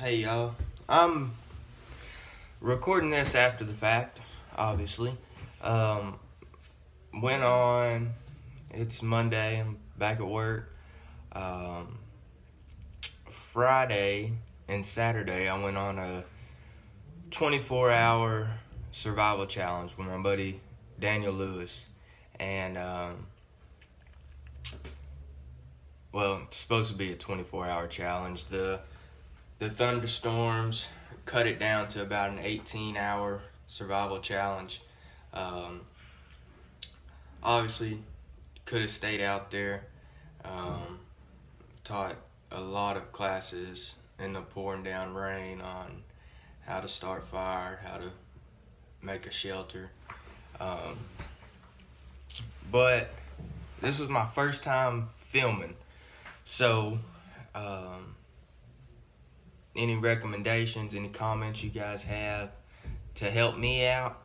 Hey y'all, I'm recording this after the fact, obviously. Um, Went on, it's Monday, I'm back at work. Um, Friday and Saturday, I went on a 24-hour survival challenge with my buddy Daniel Lewis. And, well, it's supposed to be a 24-hour challenge. The thunderstorms cut it down to about an 18-hour survival challenge. Obviously, could have stayed out there. Taught a lot of classes in the pouring down rain on how to start fire, how to make a shelter. But this was my first time filming, so any recommendations, any comments you guys have to help me out,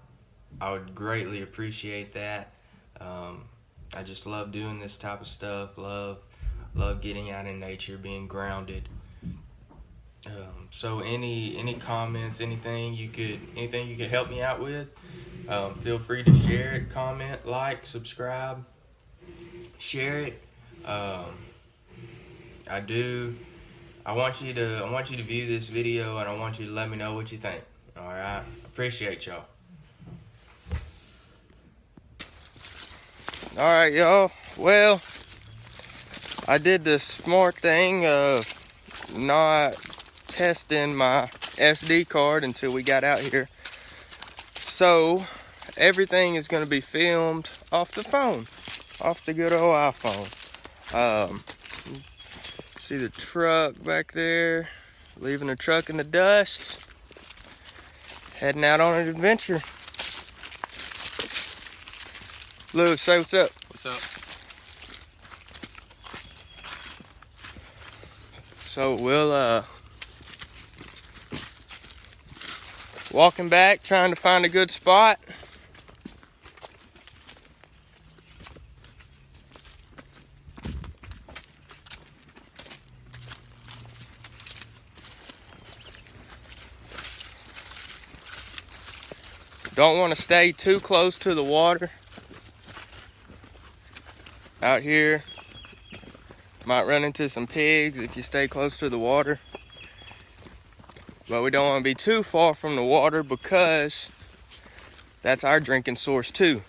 I would greatly appreciate that. I just love doing this type of stuff. Love getting out in nature, being grounded. So any comments, anything you could help me out with, feel free to share it, comment, like, subscribe, share it. I want you to view this video, and I want you to let me know what you think. All right, appreciate y'all. All right, y'all. Well, I did the smart thing of not testing my SD card until we got out here. So everything is going to be filmed off the phone, off the good old iPhone. See the truck back there, leaving the truck in the dust, heading out on an adventure. Lewis, say what's up. What's up? So we'll walking back, trying to find a good spot. Don't want to stay too close to the water. Out here, might run into some pigs if you stay close to the water. But we don't want to be too far from the water because that's our drinking source too.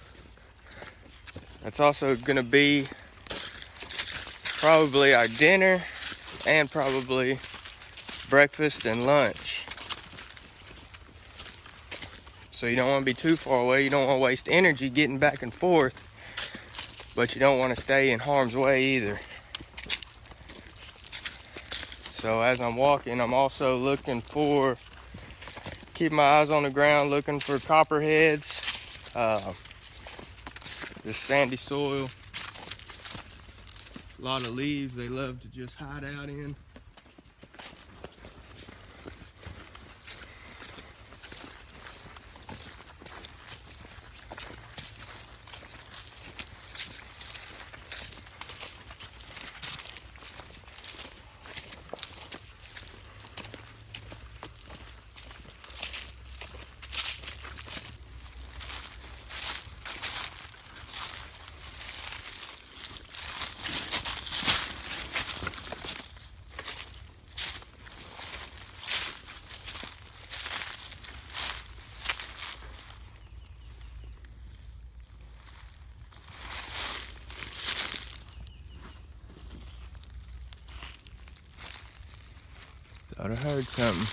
That's also going to be probably our dinner and probably breakfast and lunch. So you don't want to be too far away. You don't want to waste energy getting back and forth, but you don't want to stay in harm's way either. So as I'm walking, I'm also keep my eyes on the ground, looking for copperheads, this sandy soil, a lot of leaves they love to just hide out in. Thought I heard something.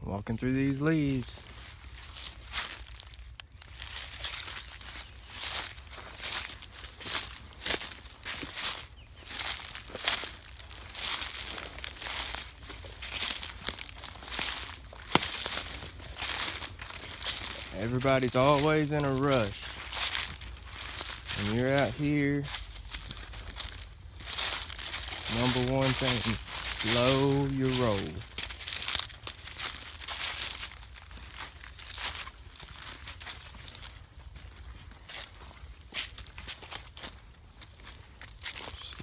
Walking through these leaves. Everybody's always in a rush. When you're out here, number one thing, slow your roll.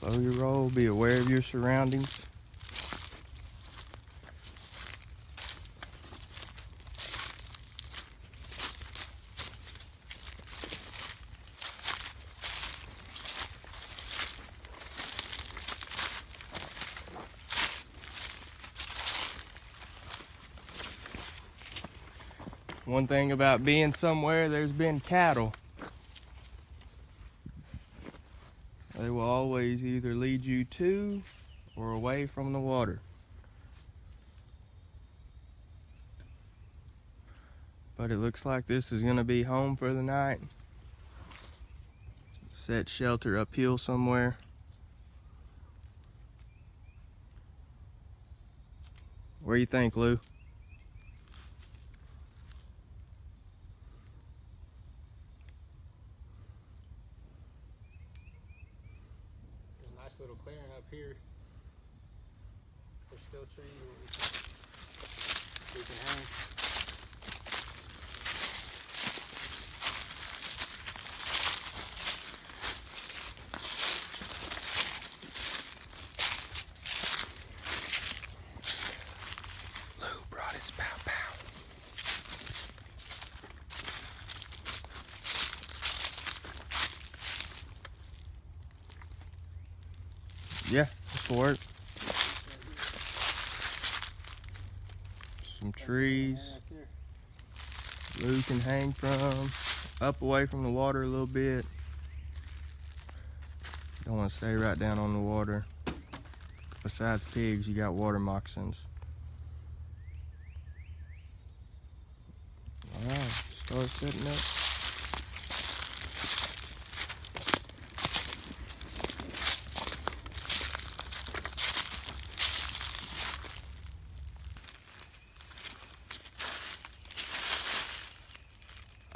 Slow your roll, be aware of your surroundings. One thing about being somewhere there's been cattle, they will always either lead you to or away from the water. But it looks like this is going to be home for the night. Set shelter uphill somewhere. What do you think, Lou? Nice little clearing up here. There's still trees we can hang. Lou brought his pow pow. Yeah, this will work. Some trees Lou can hang from, up away from the water a little bit. Don't want to stay right down on the water. Besides pigs, you got water moccasins. Alright, start setting up.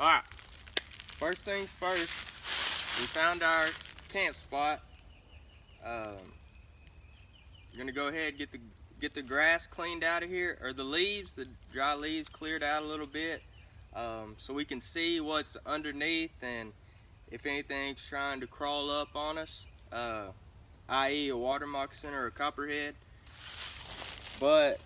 Alright, first things first, we found our camp spot. We're gonna go ahead and get the grass cleaned out of here, or the leaves, the dry leaves cleared out a little bit, so we can see what's underneath and if anything's trying to crawl up on us, i.e. a water moccasin or a copperhead. But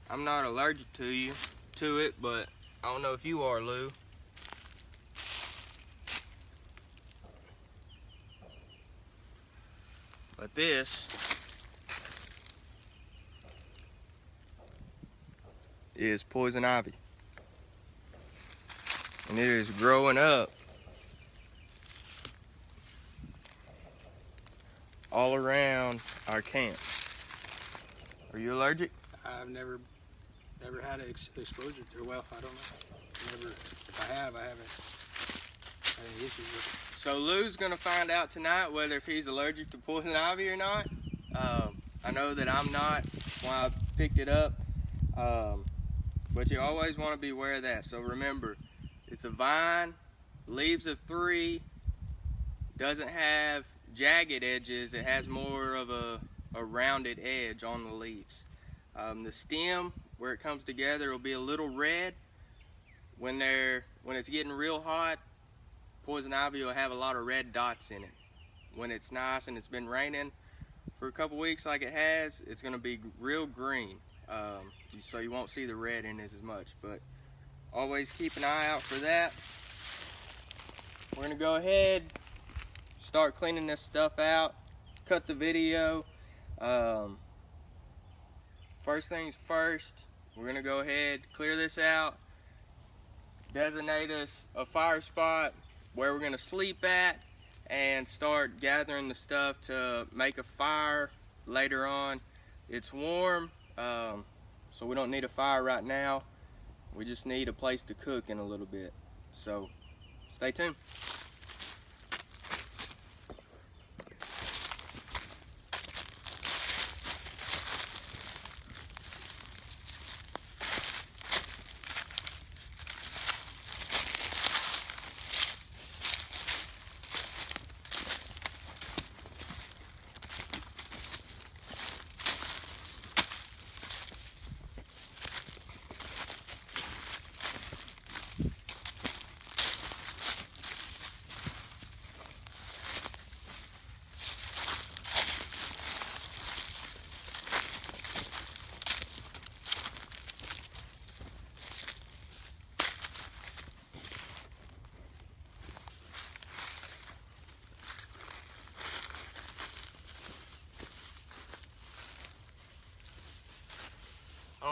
I'm not allergic to it, but I don't know if you are, Lou. But this is poison ivy, and it is growing up all around our camp. Are you allergic? I've never had exposure to it. Well, I don't know. If I haven't had any issues with it. So Lou's gonna find out tonight whether if he's allergic to poison ivy or not. I know that I'm not when I picked it up, but you always want to be aware of that. So remember, it's a vine, leaves of 3, doesn't have jagged edges. It has more of a rounded edge on the leaves. The stem, where it comes together, will be a little red. When it's getting real hot, poison ivy will have a lot of red dots in it. When it's nice and it's been raining for a couple weeks like it has, it's going to be real green. So you won't see the red in it as much. But always keep an eye out for that. We're going to go ahead, start cleaning this stuff out, cut the video. First things first, we're going to go ahead, clear this out, designate us a fire spot where we're going to sleep at, and start gathering the stuff to make a fire later on. It's warm, so we don't need a fire right now. We just need a place to cook in a little bit. So stay tuned.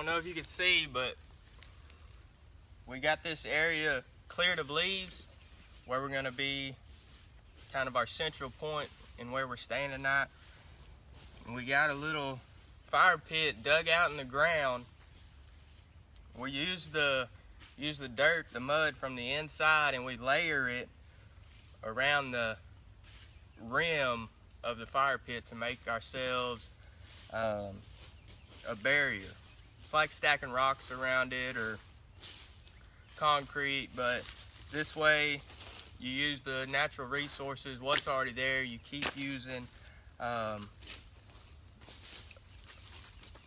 don't know if you can see, but we got this area cleared of leaves where we're gonna be kind of our central point in where we're staying tonight. And we got a little fire pit dug out in the ground. We use the dirt, the mud from the inside, and we layer it around the rim of the fire pit to make ourselves a barrier. It's like stacking rocks around it or concrete, but this way you use the natural resources, what's already there, you keep using.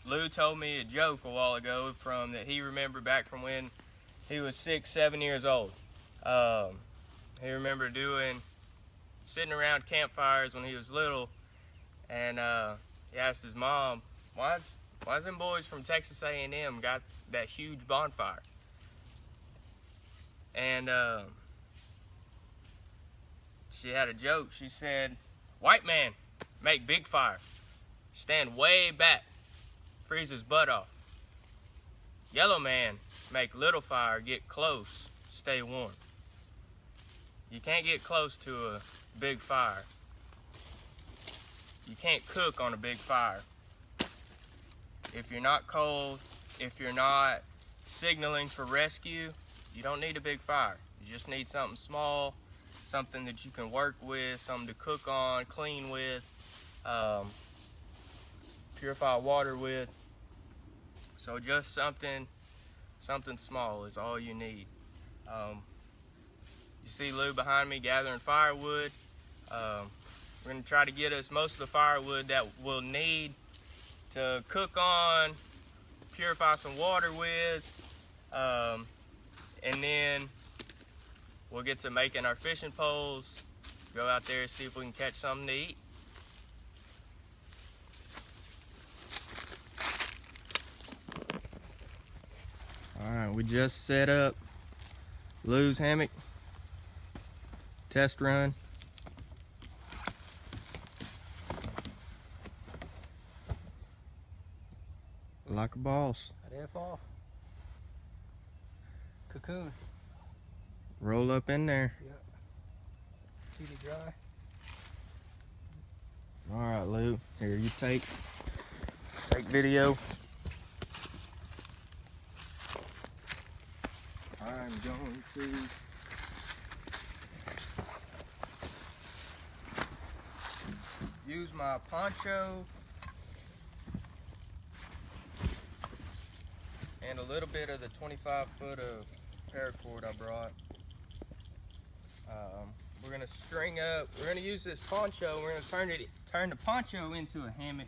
Lou told me a joke a while ago that he remembered back from when he was 6, 7 years old. He remembered sitting around campfires when he was little, and he asked his mom, why's them boys from Texas A&M got that huge bonfire? And she had a joke. She said, white man make big fire, stand way back, freeze his butt off. Yellow man make little fire, get close, stay warm. You can't get close to a big fire. You can't cook on a big fire. If you're not cold, if you're not signaling for rescue, you don't need a big fire. You just need something small, something that you can work with, something to cook on, clean with, purify water with. So just something small is all you need. You see Lou behind me gathering firewood. We're gonna try to get us most of the firewood that we'll need to cook on, purify some water with, and then we'll get to making our fishing poles, go out there and see if we can catch something to eat. All right, we just set up Lou's hammock. Test run. Like a boss. That fall. Cocoon. Roll up in there. Yep. Keep it dry. All right, Lou. Here, you take video. I'm going to use my poncho and a little bit of the 25 foot of paracord I brought. We're gonna string up. We're gonna use this poncho. We're gonna turn the poncho into a hammock.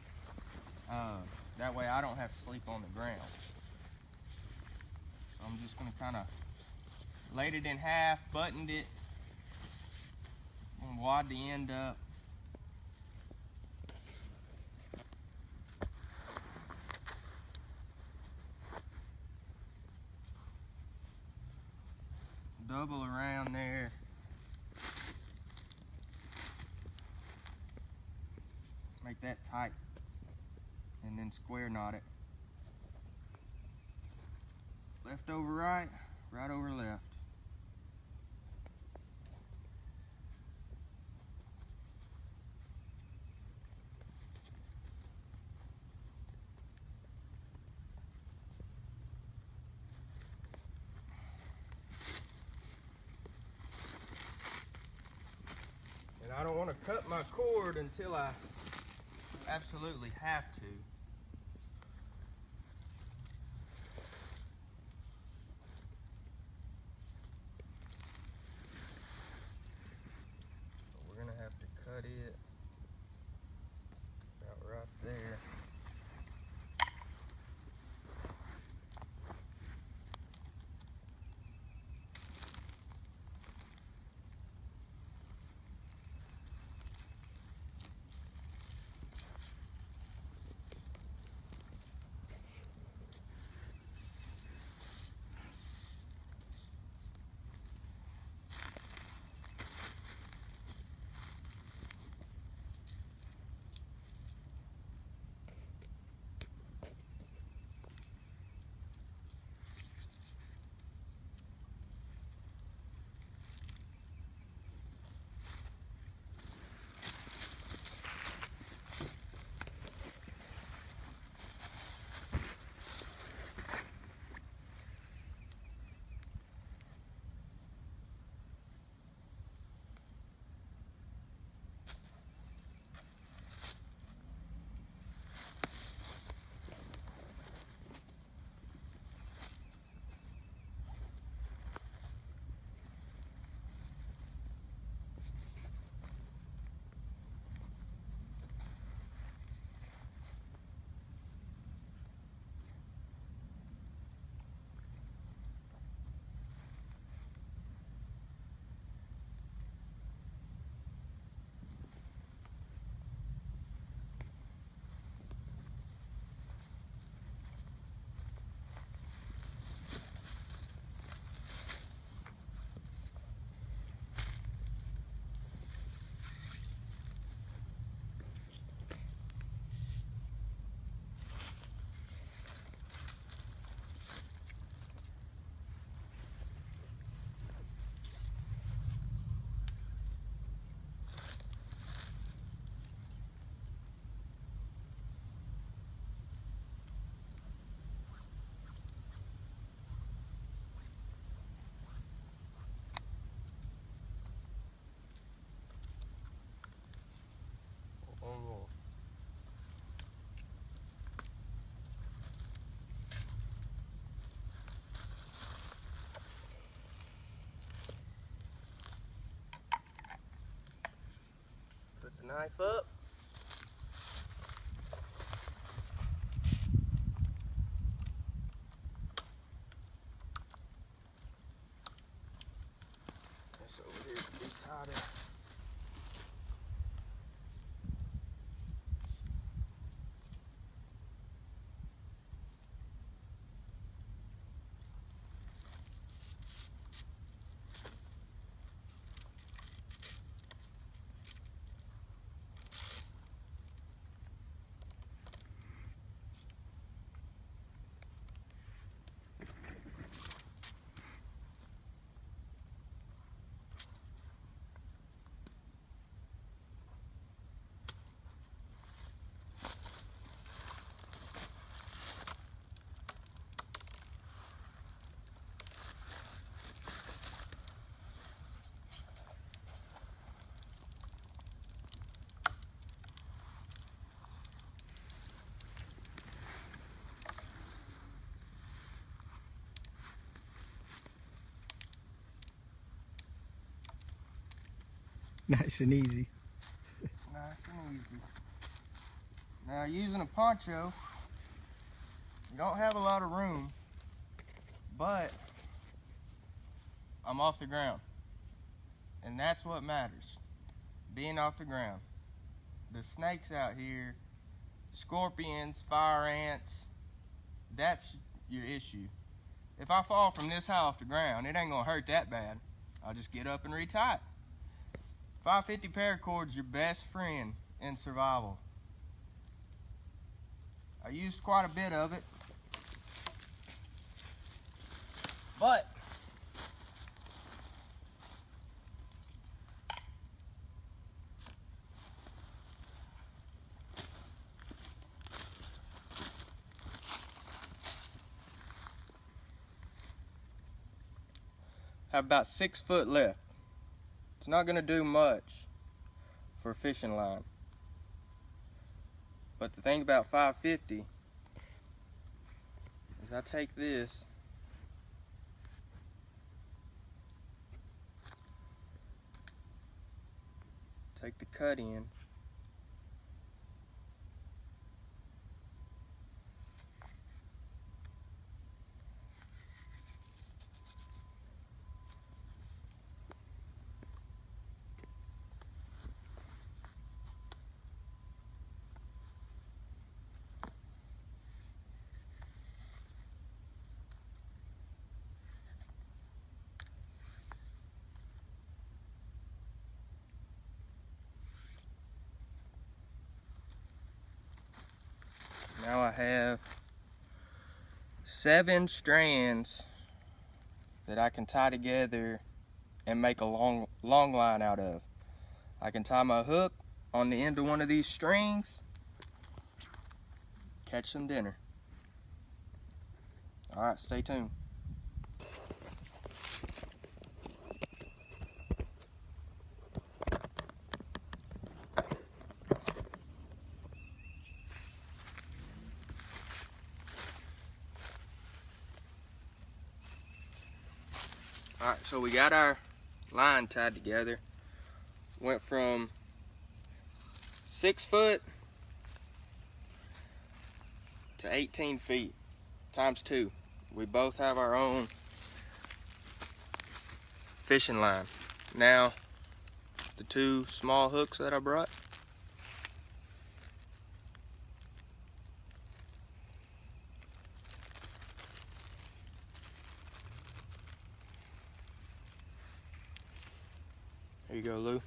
That way I don't have to sleep on the ground. So I'm just gonna kind of laid it in half, buttoned it, and wad the end up. Double around there. Make that tight, and then square knot it. Left over right, right over left. And I don't want to cut my cord until I absolutely have to. But we're gonna have to cut it about right there. Knife up. This over here can be tighter. Nice and easy. Nice and easy. Now using a poncho, you don't have a lot of room, but I'm off the ground. And that's what matters, being off the ground. The snakes out here, scorpions, fire ants, that's your issue. If I fall from this high off the ground, it ain't gonna hurt that bad. I'll just get up and retie it. 550 paracord's your best friend in survival. I used quite a bit of it, but have about 6 foot left. It's not gonna do much for fishing line. But the thing about 550 is I take this, take the cut in, now I have 7 strands that I can tie together and make a long line out of. I can tie my hook on the end of one of these strings, catch some dinner. All right, stay tuned. Alright, so we got our line tied together. Went from 6 foot to 18 feet times 2. We both have our own fishing line. Now, the 2 small hooks that I brought, there you go, Lou.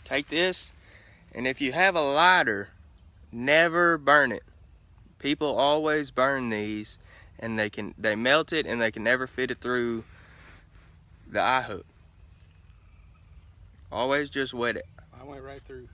Take this, and if you have a lighter, never burn it. People always burn these, and they melt it, and they can never fit it through the eye hook. Always just wet it. I went right through.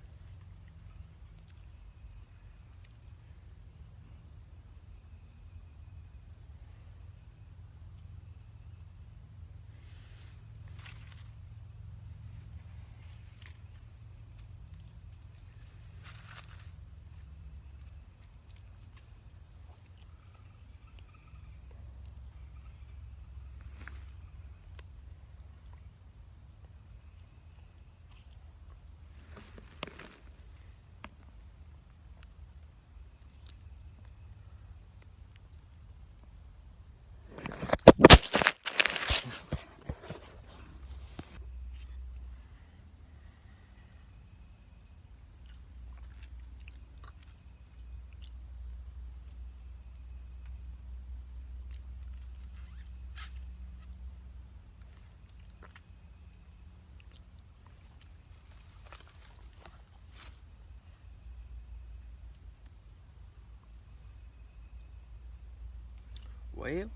Well,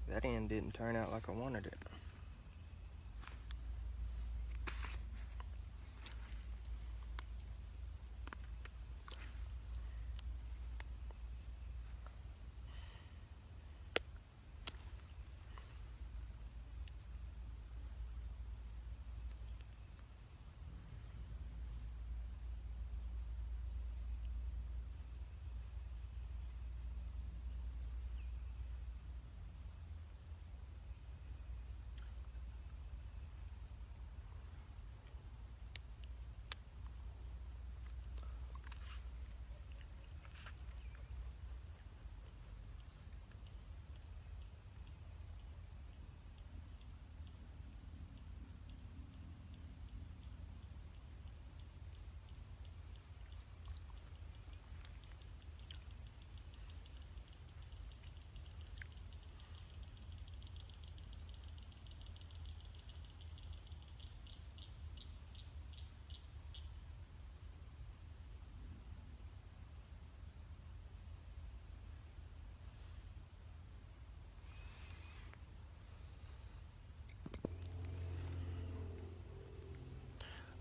that end didn't turn out like I wanted it.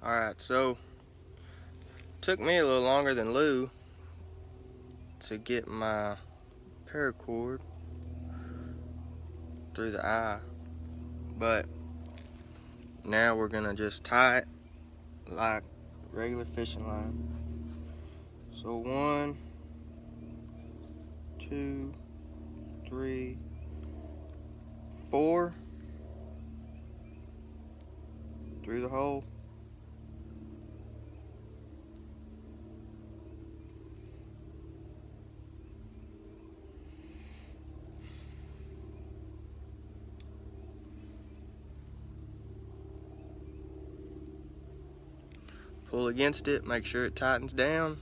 Alright, so took me a little longer than Lou to get my paracord through the eye, but now we're gonna just tie it like regular fishing line. So 1, 2, 3, 4 through the hole. Pull against it, make sure it tightens down.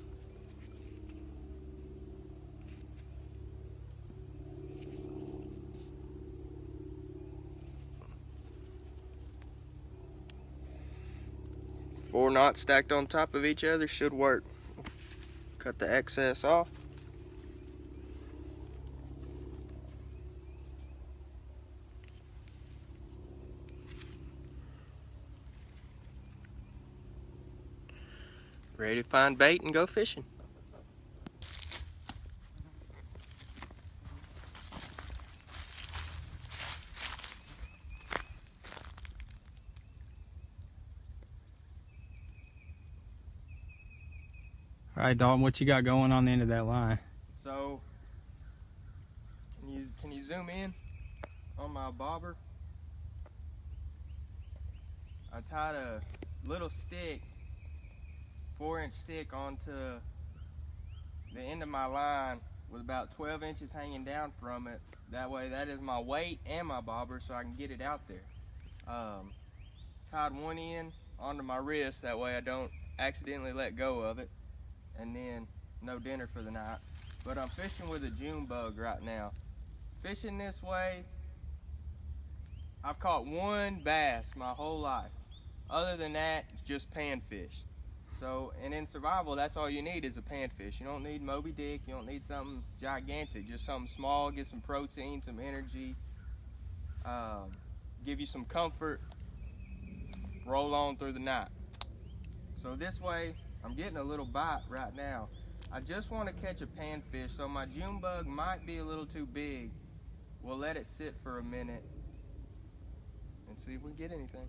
Four knots stacked on top of each other should work. Cut the excess off. Ready to find bait and go fishing. All right, Dalton, what you got going on the end of that line? So, can you zoom in on my bobber? I tied a little stick, 4-inch stick, onto the end of my line with about 12 inches hanging down from it. That way, that is my weight and my bobber, so I can get it out there. Tied one end onto my wrist, that way I don't accidentally let go of it, and then no dinner for the night. But I'm fishing with a June bug right now. Fishing this way, I've caught one bass my whole life. Other than that, it's just panfish. So, and in survival, that's all you need is a panfish. You don't need Moby Dick, you don't need something gigantic, just something small, get some protein, some energy, give you some comfort, roll on through the night. So this way, I'm getting a little bite right now. I just want to catch a panfish, so my June bug might be a little too big. We'll let it sit for a minute and see if we get anything.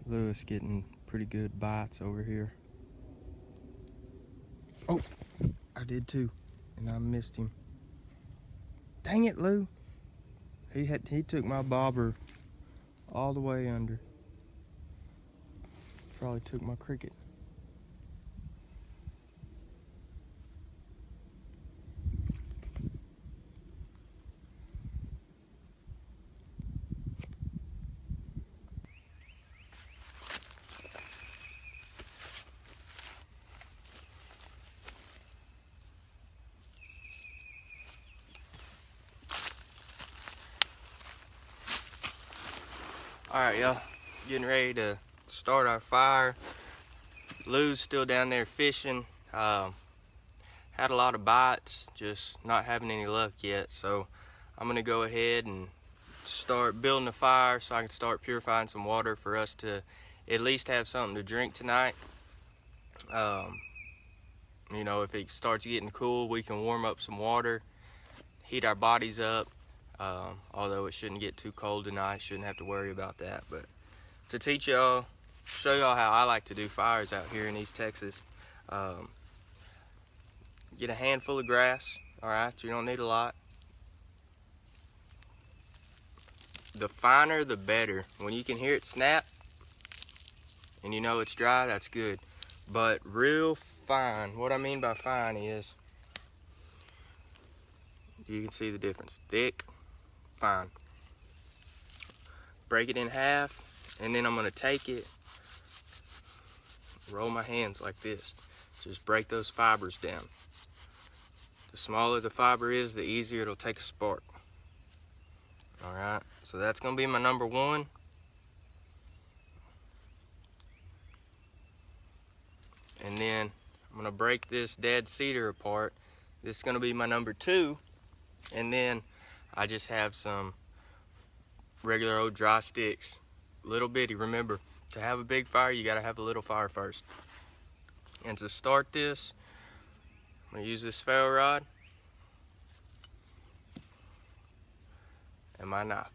Lewis getting pretty good bites over here. Oh, I did too, and I missed him. Dang it, Lou. He took my bobber all the way under. Probably took my cricket. Alright, y'all, getting ready to start our fire. Lou's still down there fishing. Had a lot of bites, just not having any luck yet. So I'm gonna go ahead and start building a fire so I can start purifying some water for us to at least have something to drink tonight. You know, if it starts getting cool, we can warm up some water, heat our bodies up. Although it shouldn't get too cold tonight, shouldn't have to worry about that. But to teach y'all, show y'all how I like to do fires out here in East Texas. Get a handful of grass, all right? You don't need a lot. The finer, the better. When you can hear it snap and you know it's dry, that's good. But real fine, what I mean by fine is, you can see the difference. Thick, fine. Break it in half, and then I'm gonna take it, roll my hands like this. Just break those fibers down. The smaller the fiber is, the easier it'll take a spark. All right, so that's gonna be my number one. And then I'm gonna break this dead cedar apart. This is gonna be my number two. And then I just have some regular old dry sticks, little bitty. Remember, to have a big fire, you gotta have a little fire first. And to start this, I'm gonna use this Ferro rod and my knife.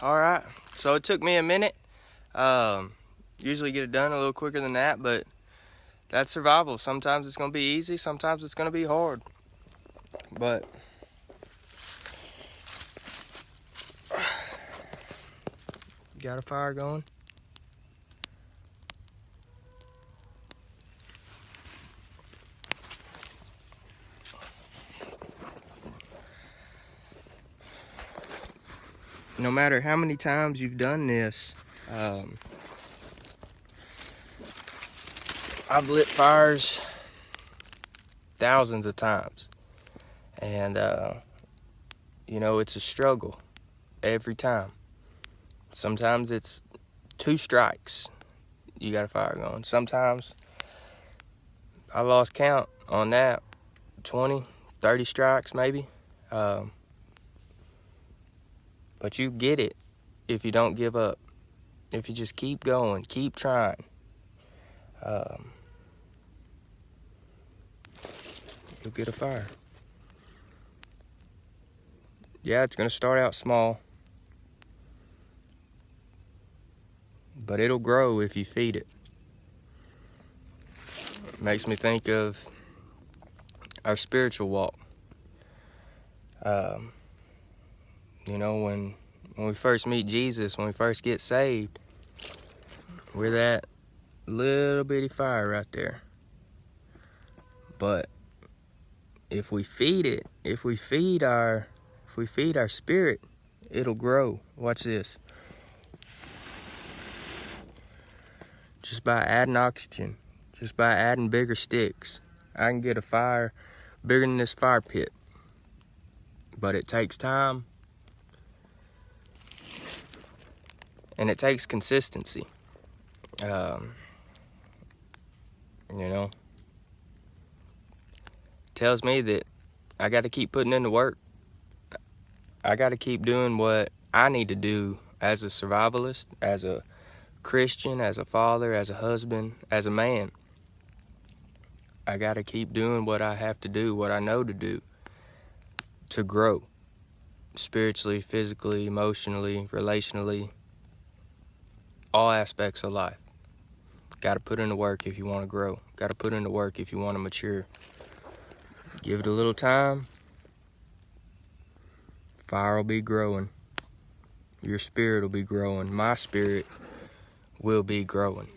All right, so it took me a minute. Usually get it done a little quicker than that, but that's survival. Sometimes it's gonna be easy, sometimes it's gonna be hard. But got a fire going. No matter how many times you've done this, I've lit fires thousands of times, and you know, it's a struggle every time. Sometimes it's 2 strikes, you got a fire going. Sometimes I lost count on that, 20, 30 strikes maybe. But you get it if you don't give up. If you just keep going, keep trying. You'll get a fire. Yeah, it's gonna start out small, but it'll grow if you feed it. It makes me think of our spiritual walk. You know, when we first meet Jesus, when we first get saved, we're that little bitty fire right there. But if we feed it, if we feed our spirit, it'll grow. Watch this. Just by adding oxygen, just by adding bigger sticks, I can get a fire bigger than this fire pit. But it takes time, and it takes consistency. You know, tells me that I got to keep putting in the work. I got to keep doing what I need to do as a survivalist, as a Christian, as a father, as a husband, as a man. I got to keep doing what I have to do, what I know to do, to grow spiritually, physically, emotionally, relationally, all aspects of life. Got to put in the work if you want to grow. Got to put in the work if you want to mature. Give it a little time. Fire will be growing. Your spirit will be growing. My spirit will be growing.